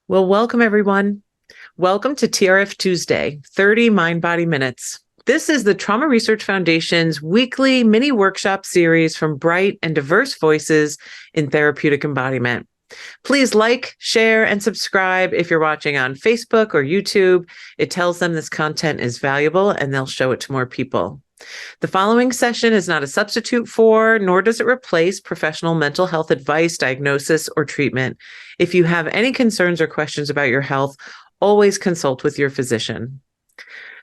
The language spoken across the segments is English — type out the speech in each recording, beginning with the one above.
Well, welcome everyone. Welcome to TRF Tuesday, 30 Mind Body Minutes. This is the Trauma Research Foundation's weekly mini workshop series from bright and diverse voices in therapeutic embodiment. Please like, share, and subscribe if you're watching on Facebook or YouTube. It tells them this content is valuable and they'll show it to more people. The following session is not a substitute for, nor does it replace professional mental health advice, diagnosis, or treatment. If you have any concerns or questions about your health, always consult with your physician.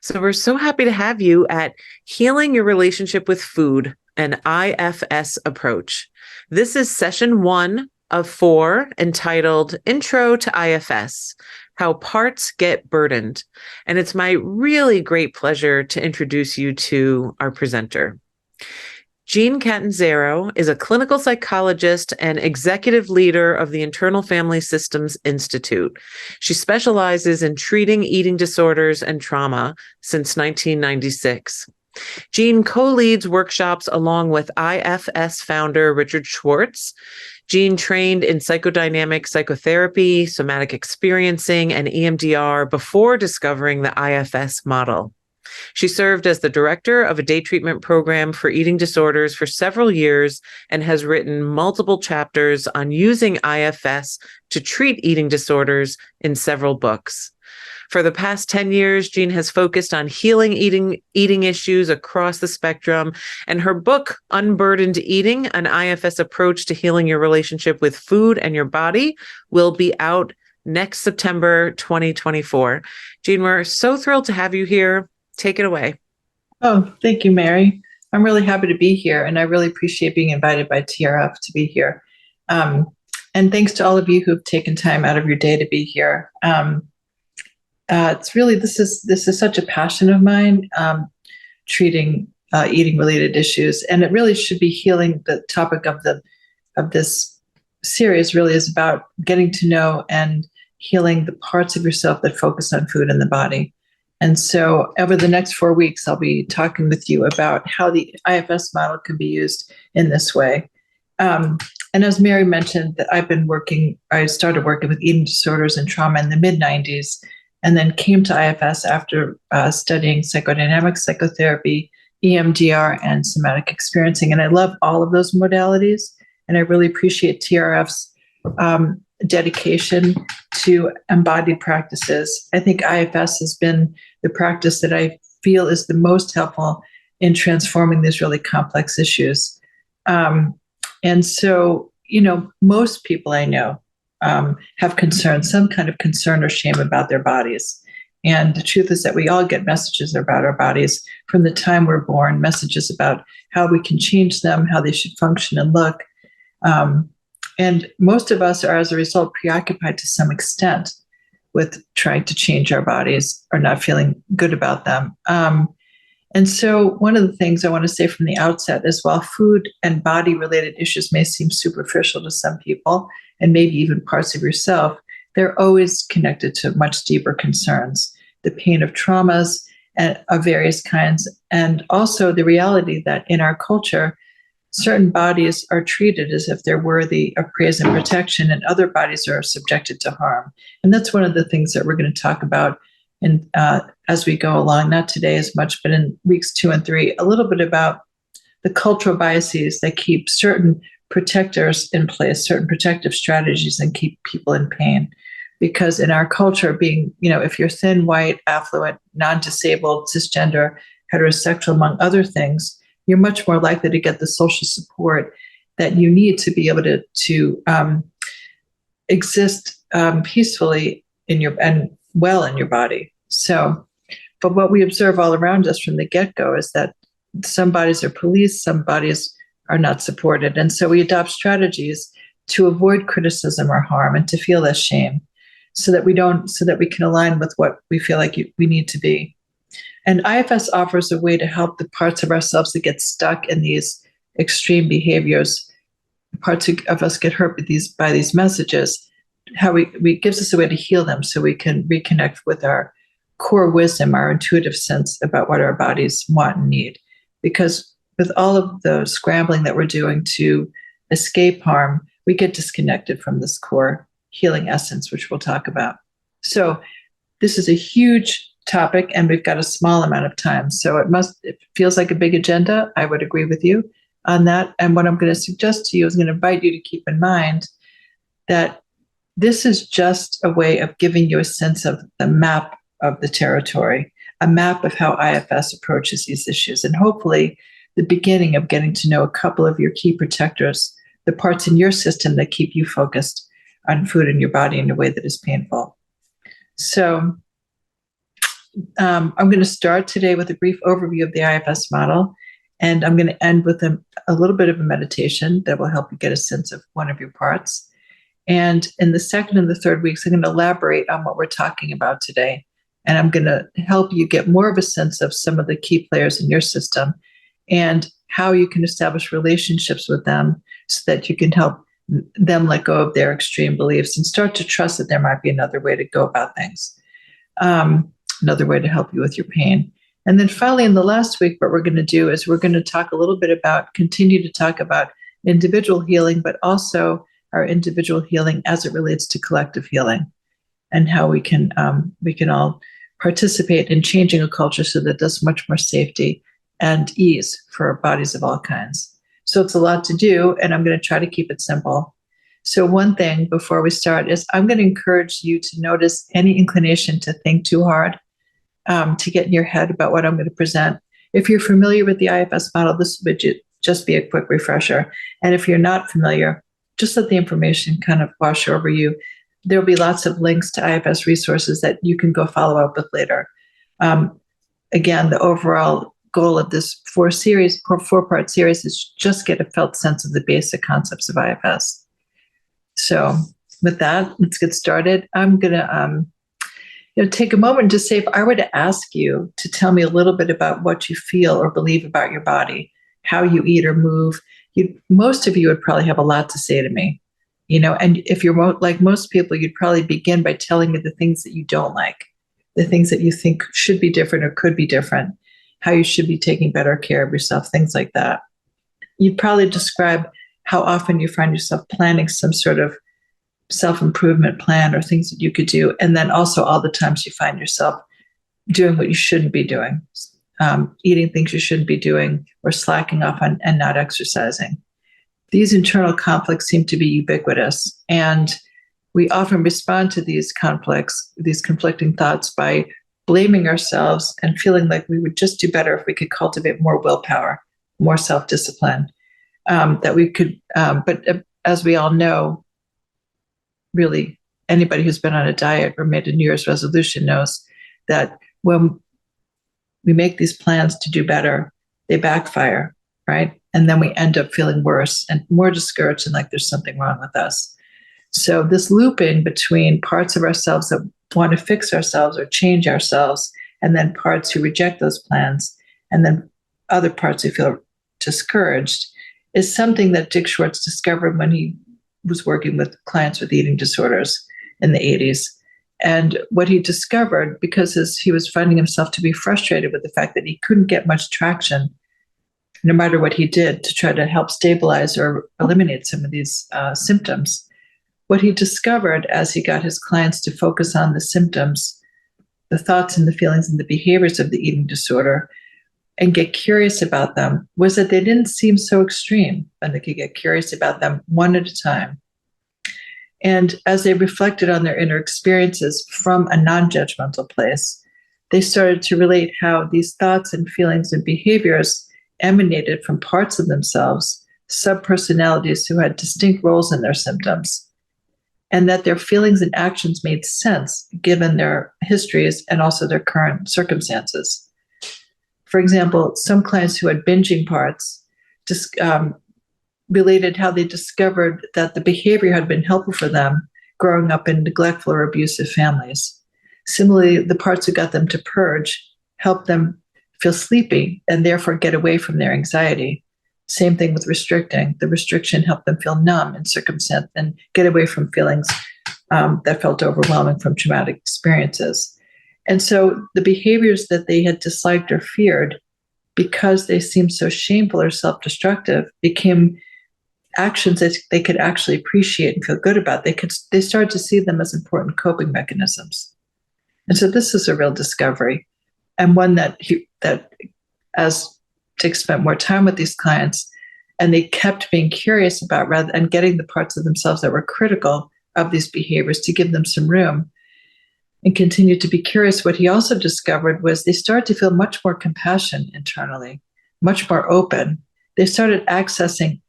So we're so happy to have you at Healing Your Relationship with Food, an IFS Approach. This is session 1 of 4, entitled Intro to IFS, How Parts Get Burdened. And it's my really great pleasure to introduce you to our presenter. Jeanne Catanzaro is a clinical psychologist and executive leader of the Internal Family Systems Institute. She specializes in treating eating disorders and trauma since 1996. Jeanne co-leads workshops along with IFS founder Richard Schwartz. Jeanne trained in psychodynamic psychotherapy, somatic experiencing, and EMDR before discovering the IFS model. She served as the director of a day treatment program for eating disorders for several years and has written multiple chapters on using IFS to treat eating disorders in several books. For the past 10 years, Jeanne has focused on healing eating issues across the spectrum, and her book, Unburdened Eating, an IFS Approach to Healing Your Relationship with Food and Your Body, will be out next September 2024. Jeanne, we're so thrilled to have you here. Take it away. Oh, thank you, Mary. I'm really happy to be here, and I really appreciate being invited by TRF to be here. And thanks to all of you who've taken time out of your day to be here. It's really this is such a passion of mine, treating eating related issues, and it really should be healing. The topic of this series really is about getting to know and healing the parts of yourself that focus on food and the body. And so over the next 4 weeks, I'll be talking with you about how the IFS model can be used in this way. And as Mary mentioned, that I started working with eating disorders and trauma in the mid-90s, and then came to IFS after studying psychodynamic psychotherapy, EMDR, and somatic experiencing. And I love all of those modalities. And I really appreciate TRF's dedication to embodied practices. I think IFS has been the practice that I feel is the most helpful in transforming these really complex issues. And so, most people I know have concern, some kind of concern or shame about their bodies. And the truth is that we all get messages about our bodies from the time we're born, messages about how we can change them, how they should function and look. And most of us are, as a result, preoccupied to some extent with trying to change our bodies or not feeling good about them. And so one of the things I want to say from the outset is, while food and body-related issues may seem superficial to some people, and maybe even parts of yourself, they're always connected to much deeper concerns, the pain of traumas of various kinds, and also the reality that in our culture, certain bodies are treated as if they're worthy of praise and protection, and other bodies are subjected to harm. And that's one of the things that we're going to talk about as we go along, not today as much, but in weeks 2 and 3, a little bit about the cultural biases that keep certain protectors in place, certain protective strategies, and keep people in pain. Because in our culture, being, if you're thin, white, affluent, non-disabled, cisgender, heterosexual, among other things, you're much more likely to get the social support that you need to be able to exist peacefully and well in your body. So, but what we observe all around us from the get-go is that some bodies are policed, some bodies are not supported. And so we adopt strategies to avoid criticism or harm and to feel less shame, so that we can align with what we feel like we need to be. And IFS offers a way to help the parts of ourselves that get stuck in these extreme behaviors, parts of us get hurt by these messages, how we gives us a way to heal them so we can reconnect with our core wisdom, our intuitive sense about what our bodies want and need. Because with all of the scrambling that we're doing to escape harm, we get disconnected from this core healing essence, which we'll talk about. So this is a huge topic, and we've got a small amount of time. So it feels like a big agenda. I would agree with you on that. And what I'm going to suggest to you is going to invite you to keep in mind that this is just a way of giving you a sense of the map of the territory, a map of how IFS approaches these issues, and hopefully the beginning of getting to know a couple of your key protectors, the parts in your system that keep you focused on food in your body in a way that is painful. So I'm going to start today with a brief overview of the IFS model, and I'm going to end with a little bit of a meditation that will help you get a sense of one of your parts. And in the second and the third weeks, I'm going to elaborate on what we're talking about today. And I'm going to help you get more of a sense of some of the key players in your system and how you can establish relationships with them so that you can help them let go of their extreme beliefs and start to trust that there might be another way to go about things, another way to help you with your pain. And then finally, in the last week, what we're going to do is we're going to talk a little bit about, continue to talk about individual healing, but also our individual healing as it relates to collective healing, and how we can all participate in changing a culture so that there's much more safety and ease for bodies of all kinds. So it's a lot to do, and I'm going to try to keep it simple. So one thing before we start is I'm going to encourage you to notice any inclination to think too hard, to get in your head about what I'm going to present. If you're familiar with the IFS model, this would just be a quick refresher. And if you're not familiar, just let the information kind of wash over you. There'll be lots of links to IFS resources that you can go follow up with later. Again, the overall goal of this four-part series is just get a felt sense of the basic concepts of IFS. So with that, let's get started. I'm going to take a moment to say, if I were to ask you to tell me a little bit about what you feel or believe about your body, how you eat or move, most of you would probably have a lot to say to me, and if you're like most people, you'd probably begin by telling me the things that you don't like, the things that you think should be different or could be different, how you should be taking better care of yourself, things like that. You'd probably describe how often you find yourself planning some sort of self-improvement plan or things that you could do, and then also all the times you find yourself doing what you shouldn't be doing. Eating things you shouldn't be doing, or slacking off on and not exercising. These internal conflicts seem to be ubiquitous, and we often respond to these conflicts, these conflicting thoughts, by blaming ourselves and feeling like we would just do better if we could cultivate more willpower, more self-discipline, that we could, but as we all know, really anybody who's been on a diet or made a New Year's resolution knows that when we make these plans to do better, they backfire, right? And then we end up feeling worse and more discouraged and like there's something wrong with us. So this looping between parts of ourselves that want to fix ourselves or change ourselves, and then parts who reject those plans, and then other parts who feel discouraged, is something that Dick Schwartz discovered when he was working with clients with eating disorders in the 80s. And what he discovered, because he was finding himself to be frustrated with the fact that he couldn't get much traction, no matter what he did, to try to help stabilize or eliminate some of these symptoms. What he discovered as he got his clients to focus on the symptoms, the thoughts and the feelings and the behaviors of the eating disorder, and get curious about them, was that they didn't seem so extreme, and they could get curious about them one at a time. And as they reflected on their inner experiences from a non-judgmental place, they started to relate how these thoughts and feelings and behaviors emanated from parts of themselves, subpersonalities who had distinct roles in their symptoms, and that their feelings and actions made sense given their histories and also their current circumstances. For example, some clients who had binging parts just related how they discovered that the behavior had been helpful for them growing up in neglectful or abusive families. Similarly, the parts who got them to purge helped them feel sleepy and therefore get away from their anxiety. Same thing with restricting. The restriction helped them feel numb in circumstance and get away from feelings that felt overwhelming from traumatic experiences. And so the behaviors that they had disliked or feared, because they seemed so shameful or self-destructive, became actions that they could actually appreciate and feel good about. They started to see them as important coping mechanisms. And so this is a real discovery, and one that as Dick spent more time with these clients, and they kept being curious about and getting the parts of themselves that were critical of these behaviors to give them some room and continue to be curious. What he also discovered was they started to feel much more compassion internally, much more open. They started accessing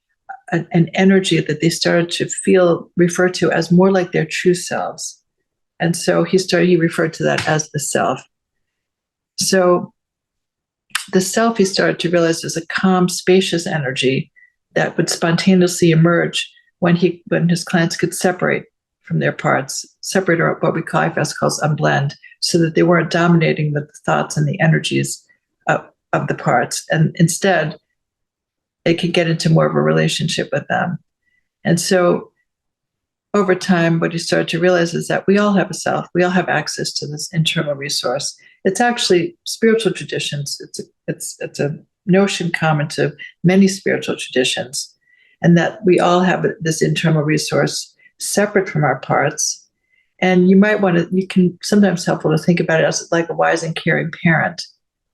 an energy that they started to refer to as more like their true selves. And so he referred to that as the self. So the self, he started to realize, was a calm, spacious energy that would spontaneously emerge when his clients could separate from their parts, separate, or what we call IFS calls unblend, so that they weren't dominating with the thoughts and the energies of the parts. And instead, they could get into more of a relationship with them. And so over time, what he started to realize is that we all have a self. We all have access to this internal resource. It's actually spiritual traditions. It's a notion common to many spiritual traditions, and that we all have this internal resource separate from our parts. And you can sometimes helpful to think about it as like a wise and caring parent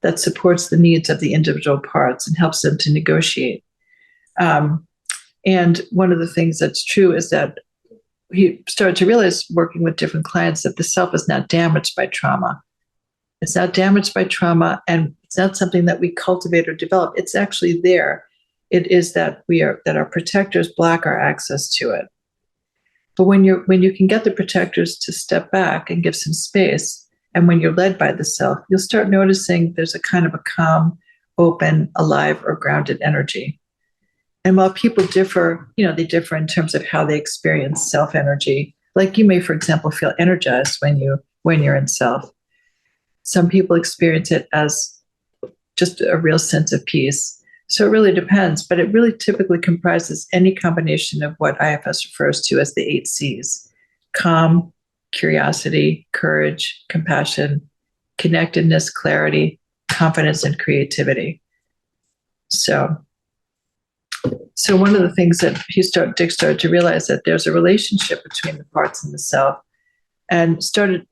that supports the needs of the individual parts and helps them to negotiate. And one of the things that's true is that he started to realize, working with different clients, that the self is not damaged by trauma. It's not damaged by trauma, and it's not something that we cultivate or develop. It's actually there. It is that our protectors block our access to it. But when you can get the protectors to step back and give some space, and when you're led by the self, you'll start noticing there's a kind of a calm, open, alive, or grounded energy. And while people differ, they differ in terms of how they experience self energy. Like you may, for example, feel energized when you're in self. Some people experience it as just a real sense of peace. So it really depends, but it really typically comprises any combination of what IFS refers to as the 8 C's: calm, curiosity, courage, compassion, connectedness, clarity, confidence, and creativity. So one of the things that Dick started to realize, that there's a relationship between the parts and the self, and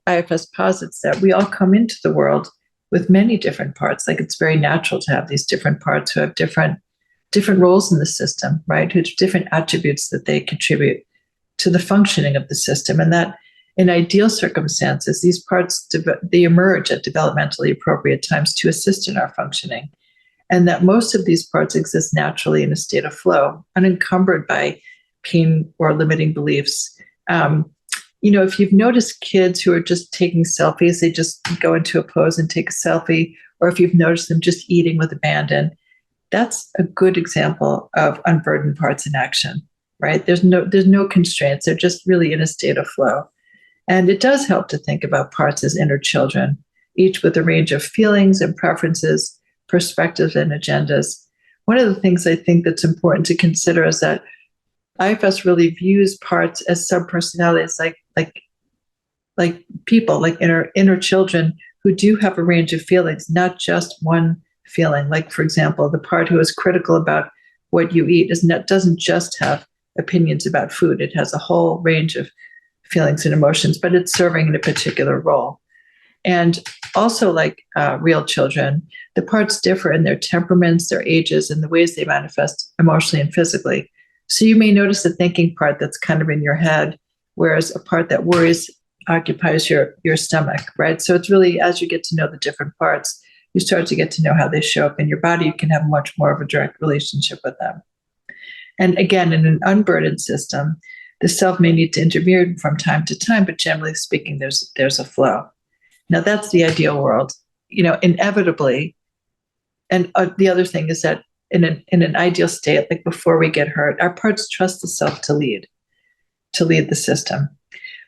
IFS posits that we all come into the world with many different parts. Like, it's very natural to have these different parts who have different roles in the system, right? Who have different attributes that they contribute to the functioning of the system. And that in ideal circumstances, these parts, they emerge at developmentally appropriate times to assist in our functioning. And that most of these parts exist naturally in a state of flow, unencumbered by pain or limiting beliefs. If you've noticed kids who are just taking selfies, they just go into a pose and take a selfie, or if you've noticed them just eating with abandon, that's a good example of unburdened parts in action, right? There's no constraints. They're just really in a state of flow. And it does help to think about parts as inner children, each with a range of feelings and preferences, perspectives, and agendas. One of the things I think that's important to consider is that IFS really views parts as subpersonalities, like people, like inner children who do have a range of feelings, not just one feeling. Like, for example, the part who is critical about what you eat doesn't just have opinions about food. It has a whole range of feelings and emotions, but it's serving in a particular role. And also, like real children, the parts differ in their temperaments, their ages, and the ways they manifest emotionally and physically. So you may notice the thinking part that's kind of in your head, whereas a part that worries occupies your stomach, right? So it's really, as you get to know the different parts, you start to get to know how they show up in your body. You can have much more of a direct relationship with them. And again, in an unburdened system, the self may need to intervene from time to time, but generally speaking, there's a flow. Now, that's the ideal world, inevitably. And the other thing is that in an ideal state, like before we get hurt, our parts trust the self to lead the system.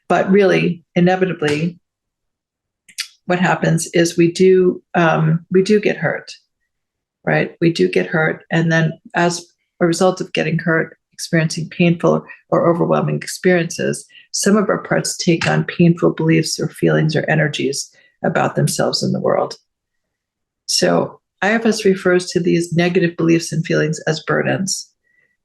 But really, inevitably, what happens is we do get hurt, right? We do get hurt, and then as a result of getting hurt, experiencing painful or overwhelming experiences, some of our parts take on painful beliefs or feelings or energies about themselves in the world. So IFS refers to these negative beliefs and feelings as burdens.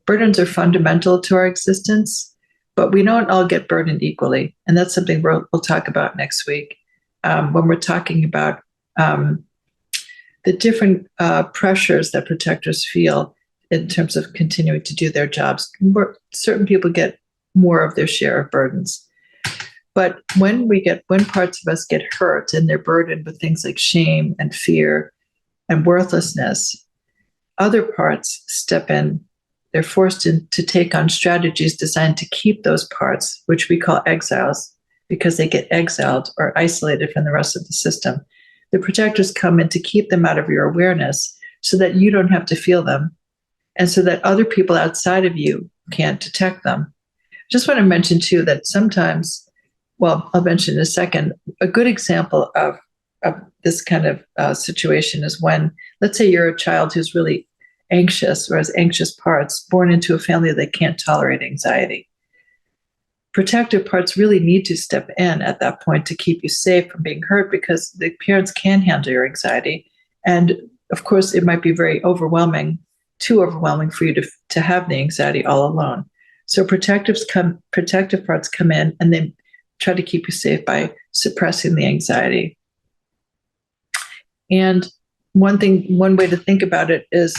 burdens are fundamental to our existence, but we don't all get burdened equally. And that's something we'll talk about next week when we're talking about the different pressures that protectors feel in terms of continuing to do their jobs. Certain people get more of their share of burdens. But when parts of us get hurt and they're burdened with things like shame and fear and worthlessness, other parts step in. They're forced to take on strategies designed to keep those parts, which we call exiles, because they get exiled or isolated from the rest of the system. The protectors come in to keep them out of your awareness so that you don't have to feel them and so that other people outside of you can't detect them. Just want to mention, too, that sometimes, well, I'll mention in a second, a good example of this kind of situation is when, let's say you're a child who's really anxious or has anxious parts, born into a family that can't tolerate anxiety. Protective parts really need to step in at that point to keep you safe from being hurt because the parents can handle your anxiety. And of course, it might be very overwhelming, too overwhelming for you to have the anxiety all alone. So protective parts come in and they try to keep you safe by suppressing the anxiety. And one way to think about it is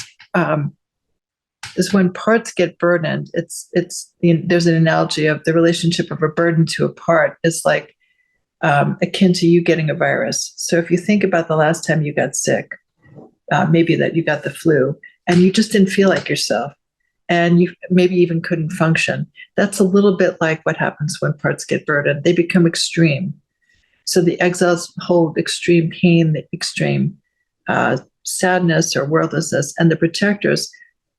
when parts get burdened. There's an analogy of the relationship of a burden to a part. It's like akin to you getting a virus. So if you think about the last time you got sick, maybe that you got the flu, and you just didn't feel like yourself, and you maybe even couldn't function. That's a little bit like what happens when parts get burdened. They become extreme. So the exiles hold extreme pain, extreme sadness or worthlessness, and the protectors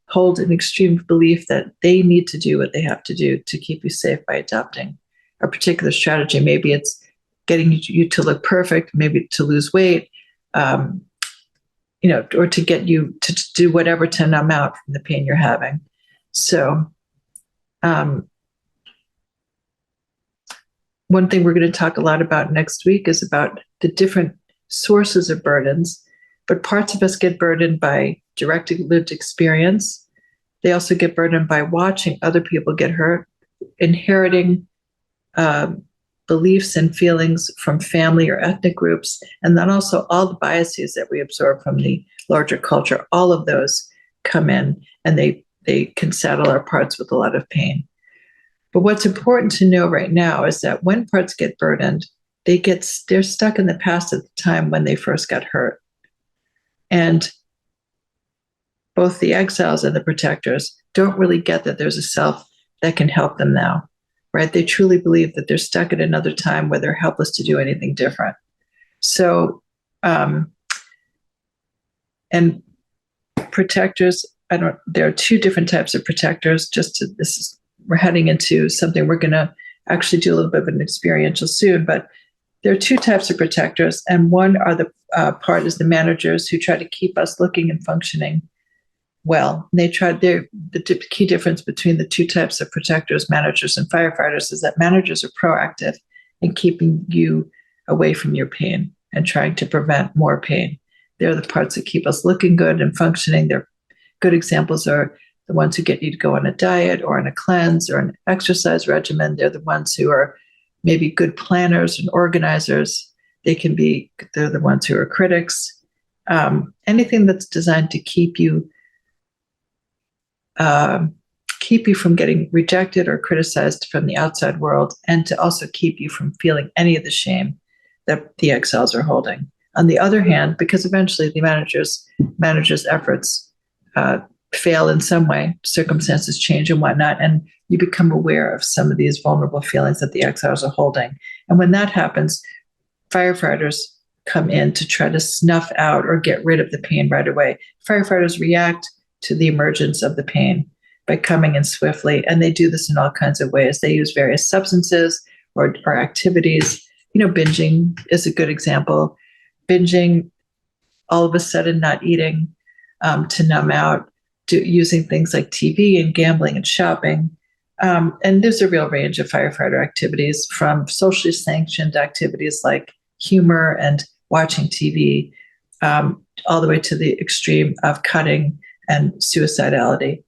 hold an extreme belief that they need to do what they have to do to keep you safe by adopting a particular strategy. Maybe it's getting you to look perfect, maybe to lose weight, or to get you to do whatever to numb out from the pain you're having. So one thing we're going to talk a lot about next week is about the different sources of burdens, but parts of us get burdened by direct lived experience. They also get burdened by watching other people get hurt, inheriting beliefs and feelings from family or ethnic groups, and then also all the biases that we absorb from the larger culture. All of those come in and they can saddle our parts with a lot of pain. But what's important to know right now is that when parts get burdened, they're stuck in the past at the time when they first got hurt. And both the exiles and the protectors don't really get that there's a self that can help them now, right? They truly believe that they're stuck at another time where they're helpless to do anything different. So, and protectors, there are two different types of protectors. We're heading into something we're going to actually do a little bit of an experiential soon, but there are two types of protectors, and one are the part is the managers who try to keep us looking and functioning well. And the key difference between the two types of protectors, managers and firefighters, is that managers are proactive in keeping you away from your pain and trying to prevent more pain. They're the parts that keep us looking good and functioning. They're good examples are the ones who get you to go on a diet or on a cleanse or an exercise regimen. They're the ones who are maybe good planners and organizers. They're the ones who are critics. Anything that's designed to keep you from getting rejected or criticized from the outside world, and to also keep you from feeling any of the shame that the exiles are holding. On the other hand, because eventually the managers' efforts fail in some way, circumstances change and whatnot, and you become aware of some of these vulnerable feelings that the exiles are holding. And when that happens, firefighters come in to try to snuff out or get rid of the pain right away. Firefighters react to the emergence of the pain by coming in swiftly, and they do this in all kinds of ways. They use various substances or activities. Binging is a good example. Binging, all of a sudden not eating to numb out, using things like TV and gambling and shopping. And there's a real range of firefighter activities, from socially sanctioned activities like humor and watching TV, all the way to the extreme of cutting and suicidality.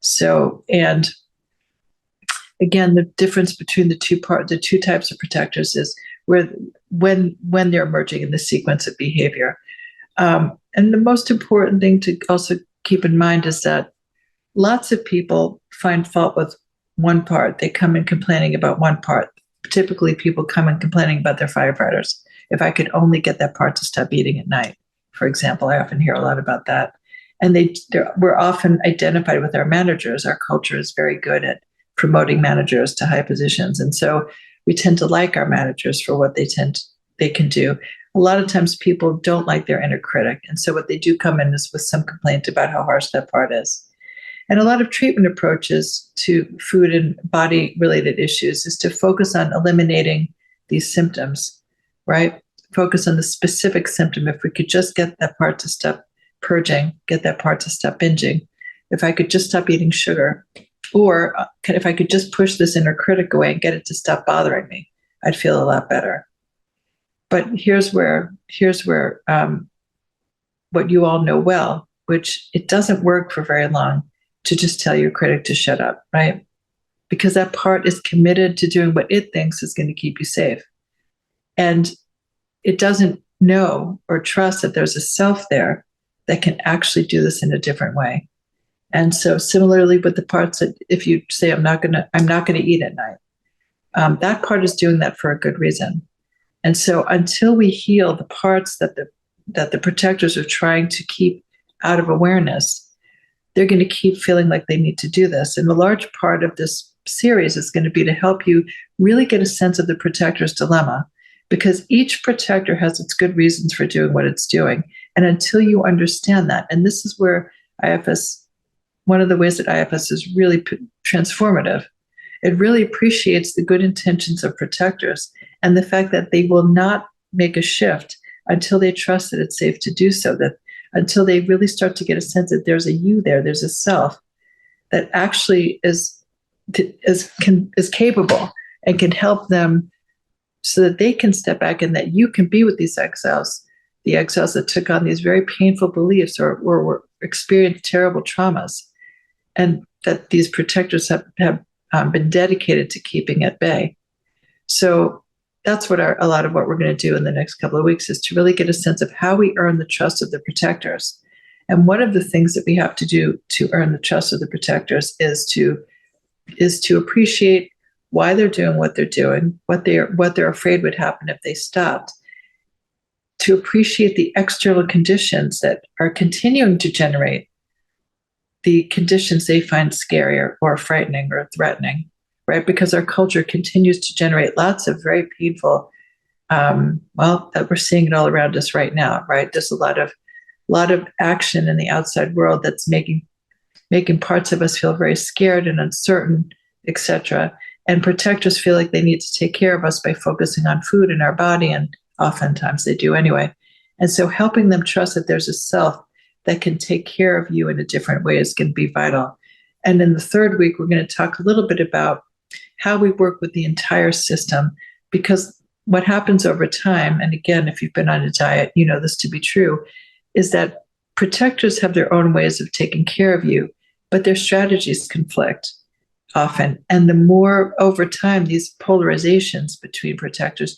So, and again, the difference between the two types of protectors is when they're emerging in the sequence of behavior. And the most important thing to also keep in mind is that lots of people find fault with one part. They come in complaining about one part. Typically, people come in complaining about their firefighters. If I could only get that part to stop eating at night, for example, I often hear a lot about that. And we're often identified with our managers. Our culture is very good at promoting managers to high positions. And so we tend to like our managers for what they can do. A lot of times people don't like their inner critic. And so what they do come in is with some complaint about how harsh that part is. And a lot of treatment approaches to food and body related issues is to focus on eliminating these symptoms, right? Focus on the specific symptom. If we could just get that part to stop purging, get that part to stop binging, if I could just stop eating sugar, or if I could just push this inner critic away and get it to stop bothering me, I'd feel a lot better. But here's where what you all know well, which it doesn't work for very long to just tell your critic to shut up, right? Because that part is committed to doing what it thinks is going to keep you safe. And it doesn't know or trust that there's a self there that can actually do this in a different way. And so similarly with the parts that if you say, I'm not going to eat at night, that part is doing that for a good reason. And so until we heal the parts that the protectors are trying to keep out of awareness, they're going to keep feeling like they need to do this. And a large part of this series is going to be to help you really get a sense of the protector's dilemma, because each protector has its good reasons for doing what it's doing. And until you understand that, and this is where IFS, one of the ways that IFS is really transformative, it really appreciates the good intentions of protectors and the fact that they will not make a shift until they trust that it's safe to do so, that until they really start to get a sense that there's a you there, there's a self that actually is capable and can help them so that they can step back and that you can be with these exiles, the exiles that took on these very painful beliefs or experienced terrible traumas, and that these protectors have been dedicated to keeping at bay. So that's what a lot of what we're going to do in the next couple of weeks is to really get a sense of how we earn the trust of the protectors. And one of the things that we have to do to earn the trust of the protectors is to appreciate why they're doing what they're doing, what they're afraid would happen if they stopped, to appreciate the external conditions that are continuing to generate the conditions they find scary or frightening or threatening, right? Because our culture continues to generate lots of very painful, that we're seeing it all around us right now, right? There's a lot of action in the outside world that's making parts of us feel very scared and uncertain, etc. And protectors feel like they need to take care of us by focusing on food in our body, and oftentimes they do anyway. And so helping them trust that there's a self that can take care of you in a different way is going to be vital. And in the third week, we're going to talk a little bit about how we work with the entire system, because what happens over time, and again, if you've been on a diet, you know this to be true, is that protectors have their own ways of taking care of you, but their strategies conflict often. And the more over time, these polarizations between protectors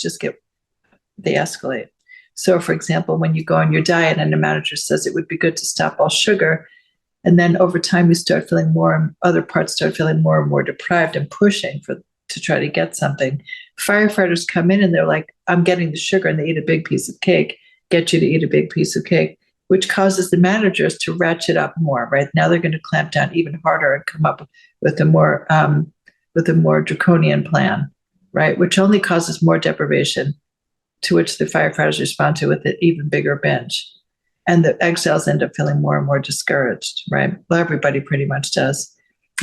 they escalate. So for example, when you go on your diet and a manager says it would be good to stop all sugar, and then over time you start feeling other parts start feeling more and more deprived and pushing to try to get something. Firefighters come in and they're like, I'm getting the sugar, and they eat a big piece of cake, get you to eat a big piece of cake, which causes the managers to ratchet up more, right? Now they're going to clamp down even harder and come up with a more draconian plan, right? Which only causes more deprivation, to which the firefighters respond to with an even bigger binge. And the exiles end up feeling more and more discouraged, right? Well, everybody pretty much does.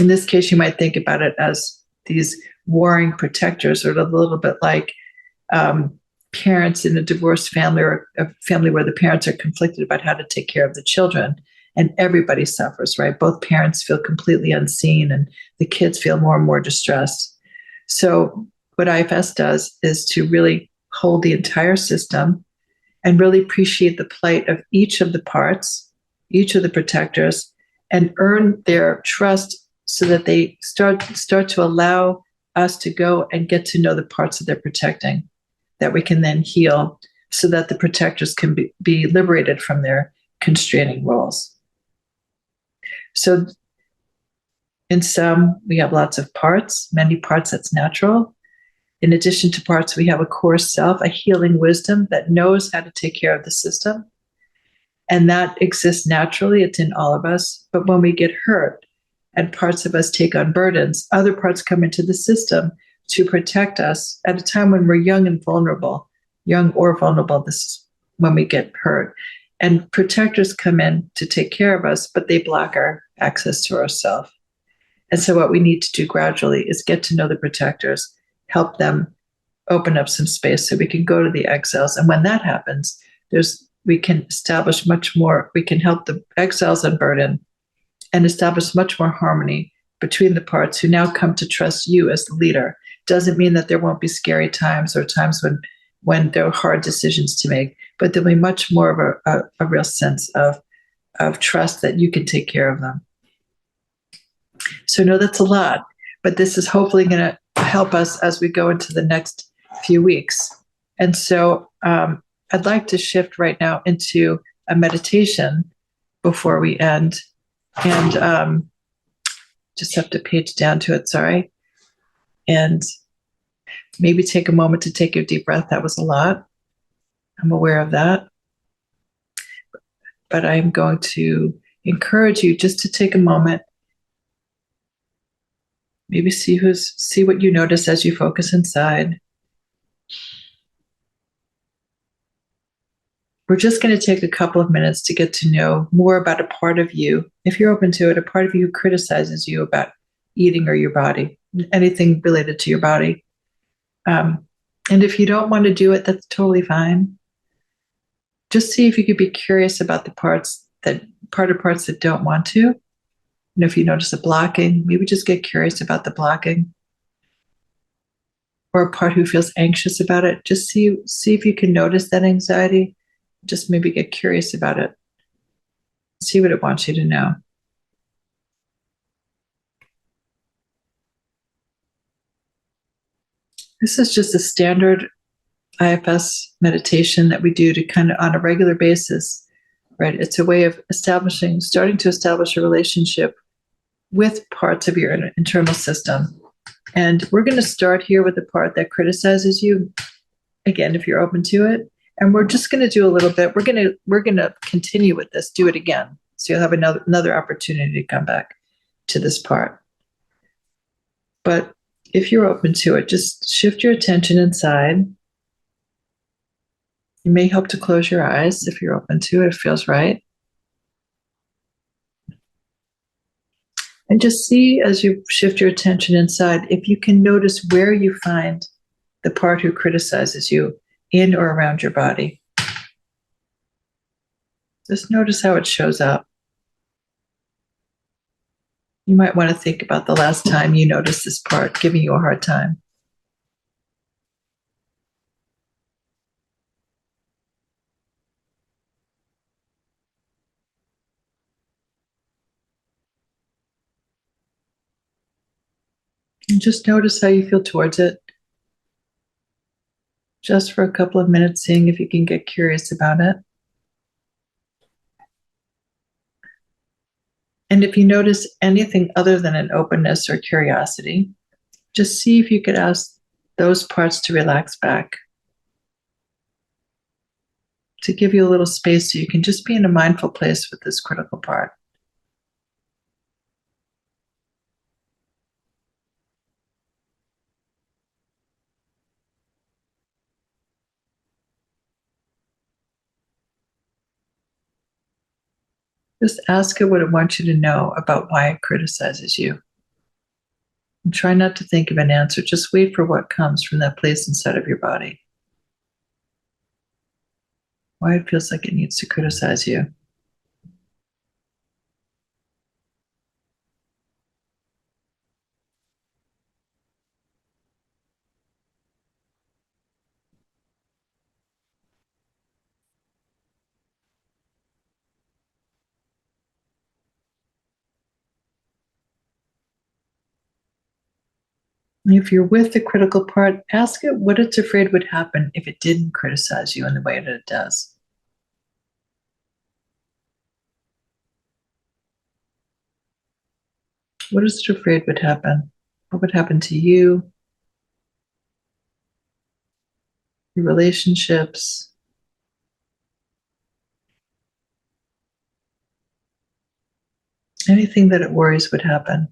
In this case, you might think about it as these warring protectors, or a little bit like parents in a divorced family, or a family where the parents are conflicted about how to take care of the children, and everybody suffers, right? Both parents feel completely unseen, and the kids feel more and more distressed. So what IFS does is to really hold the entire system and really appreciate the plight of each of the parts, each of the protectors, and earn their trust so that they start to allow us to go and get to know the parts that they're protecting, that we can then heal so that the protectors can be liberated from their constraining roles. So in some, we have lots of parts, many parts that's natural. In addition to parts, we have a core self, a healing wisdom that knows how to take care of the system. And that exists naturally, it's in all of us. But when we get hurt and parts of us take on burdens, other parts come into the system to protect us at a time when we're young and vulnerable, young or vulnerable. This is when we get hurt. And protectors come in to take care of us, but they block our access to ourself. And so what we need to do gradually is get to know the protectors, help them open up some space so we can go to the exiles. And when that happens, we can establish much more, we can help the exiles unburden and establish much more harmony between the parts who now come to trust you as the leader. Doesn't mean that there won't be scary times or times when there are hard decisions to make, but there'll be much more of a real sense of trust that you can take care of them. So I know that's a lot, but this is hopefully going to help us as we go into the next few weeks. And so I'd like to shift right now into a meditation before we end. And just have to page down to it, sorry. And maybe take a moment to take your deep breath. That was a lot. I'm aware of that. But I'm going to encourage you just to take a moment. Maybe see what you notice as you focus inside. We're just going to take a couple of minutes to get to know more about a part of you, if you're open to it, a part of you who criticizes you about eating or your body, anything related to your body. And if you don't want to do it, that's totally fine. Just see if you could be curious about the parts that don't want to. And if you notice a blocking, maybe just get curious about the blocking. Or a part who feels anxious about it, just see if you can notice that anxiety. Just maybe get curious about it. See what it wants you to know. This is just a standard IFS meditation that we do to kind of on a regular basis, right? It's a way of starting to establish a relationship with parts of your internal system. And we're going to start here with the part that criticizes you. Again, if you're open to it. And we're just going to do a little bit. We're going to continue with this. Do it again. So you'll have another opportunity to come back to this part. But if you're open to it, just shift your attention inside. It may help to close your eyes if you're open to it. It feels right. And just see as you shift your attention inside, if you can notice where you find the part who criticizes you in or around your body. Just notice how it shows up. You might want to think about the last time you noticed this part giving you a hard time. And just notice how you feel towards it. Just for a couple of minutes, seeing if you can get curious about it. And if you notice anything other than an openness or curiosity, just see if you could ask those parts to relax back. To give you a little space so you can just be in a mindful place with this critical part. Just ask it what it wants you to know about why it criticizes you. And try not to think of an answer. Just wait for what comes from that place inside of your body. Why it feels like it needs to criticize you. If you're with the critical part, ask it what it's afraid would happen if it didn't criticize you in the way that it does. What is it afraid would happen? What would happen to you, your relationships? Anything that it worries would happen.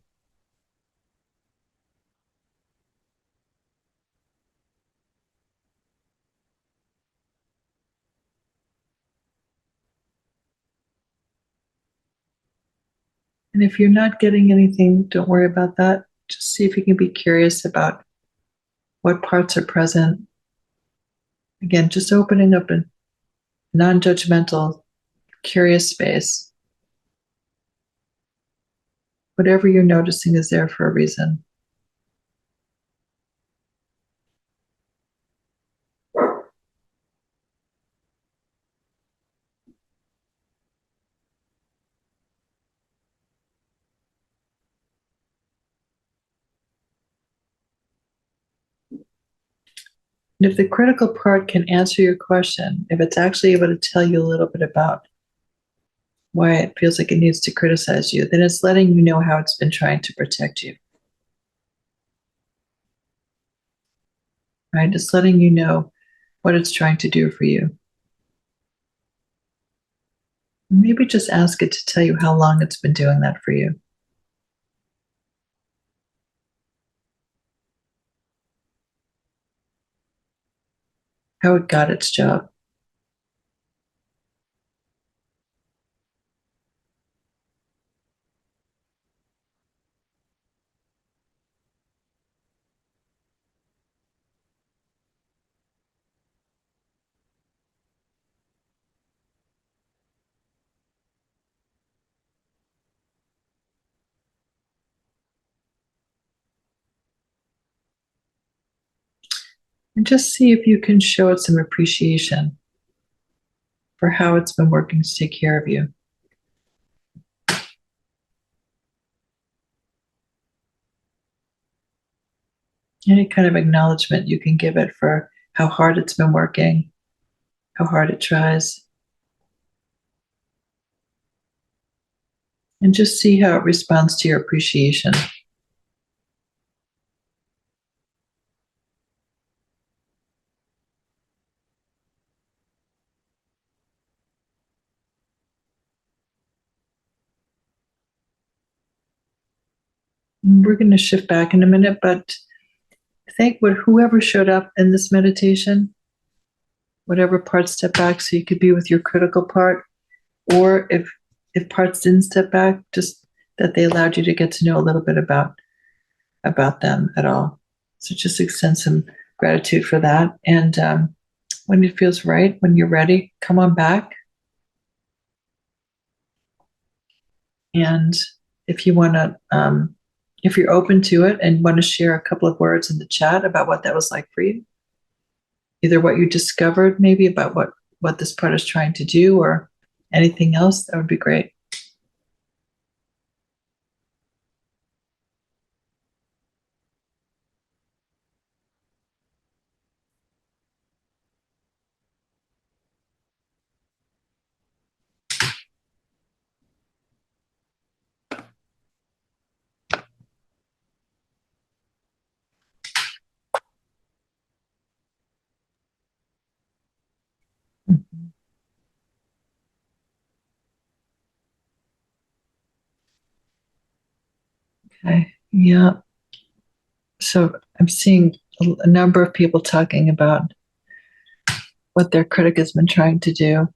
And if you're not getting anything, don't worry about that. Just see if you can be curious about what parts are present. Again, just opening up a non-judgmental, curious space. Whatever you're noticing is there for a reason. And if the critical part can answer your question, if it's actually able to tell you a little bit about why it feels like it needs to criticize you, then it's letting you know how it's been trying to protect you. Right? It's letting you know what it's trying to do for you. Maybe just ask it to tell you how long it's been doing that for you. How it got its job. And just see if you can show it some appreciation for how it's been working to take care of you. Any kind of acknowledgement you can give it for how hard it's been working, how hard it tries. And just see how it responds to your appreciation. We're going to shift back in a minute, but thank whoever showed up in this meditation, whatever part step back so you could be with your critical part, or if parts didn't step back, just that they allowed you to get to know a little bit about them at all. So just extend some gratitude for that. And when it feels right, when you're ready, come on back. And if you want to, if you're open to it and want to share a couple of words in the chat about what that was like for you, either what you discovered maybe about what this part is trying to do or anything else, that would be great. Okay. Yeah. So I'm seeing a number of people talking about what their critic has been trying to do.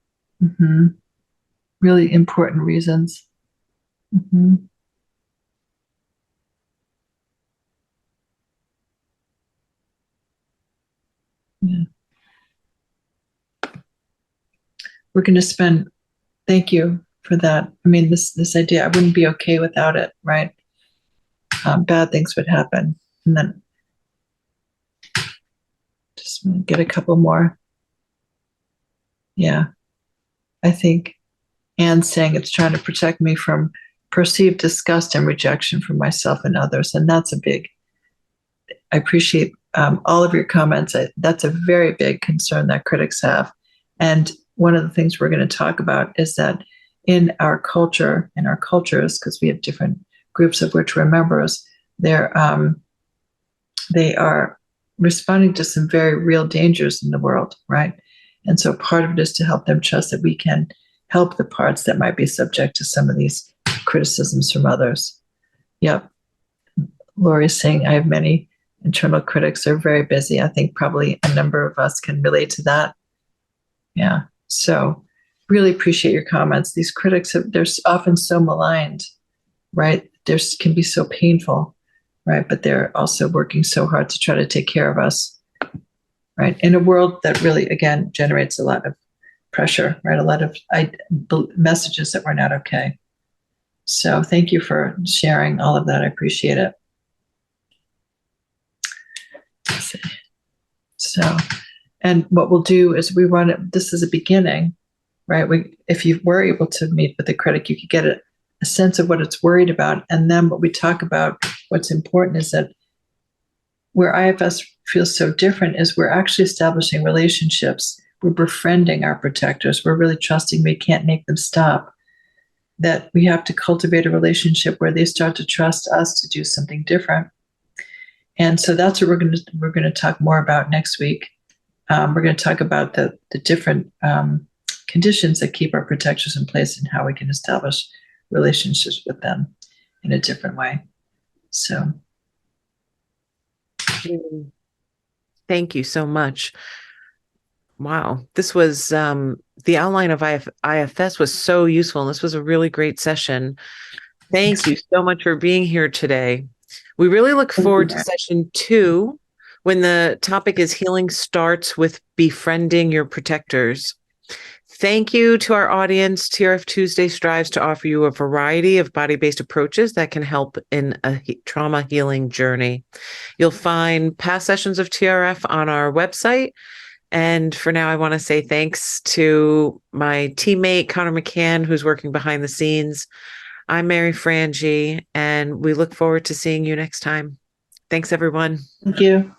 Mm-hmm. Really important reasons. Mm-hmm. Yeah. We're going to spend, thank you for that. I mean, this idea, I wouldn't be okay without it, right? Bad things would happen. And then just get a couple more. Yeah. I think Anne's saying it's trying to protect me from perceived disgust and rejection from myself and others. And that's a big, I appreciate all of your comments. That's a very big concern that critics have. And one of the things we're going to talk about is that in our culture, in our cultures, because we have different groups of which we're members, they are responding to some very real dangers in the world, right? And so part of it is to help them trust that we can help the parts that might be subject to some of these criticisms from others. Yep. Lori's saying, I have many internal critics. They're very busy. I think probably a number of us can relate to that. Yeah. So really appreciate your comments. These critics, they're often so maligned, right? They can be so painful, right? But they're also working so hard to try to take care of us, right? In a world that really, again, generates a lot of pressure, right? A lot of messages that we're not okay. So thank you for sharing all of that. I appreciate it. So, and what we'll do is we run it, this is a beginning, right? If you were able to meet with a critic, you could get a sense of what it's worried about. And then what we talk about, what's important is that where IFS feels so different is we're actually establishing relationships. We're befriending our protectors. We're really trusting we can't make them stop. That we have to cultivate a relationship where they start to trust us to do something different. And so that's what we're going to talk more about next week. We're going to talk about the different conditions that keep our protectors in place and how we can establish relationships with them in a different way. So, thank you so much. Wow, this was the outline of IFS was so useful, and this was a really great session. Thank you so much for being here today. We really look forward to session 2, when the topic is healing starts with befriending your protectors. Thank you to our audience. TRF Tuesday strives to offer you a variety of body-based approaches that can help in a trauma healing journey. You'll find past sessions of TRF on our website. And for now, I want to say thanks to my teammate, Connor McCann, who's working behind the scenes. I'm Mary Frangie, and we look forward to seeing you next time. Thanks, everyone. Thank you.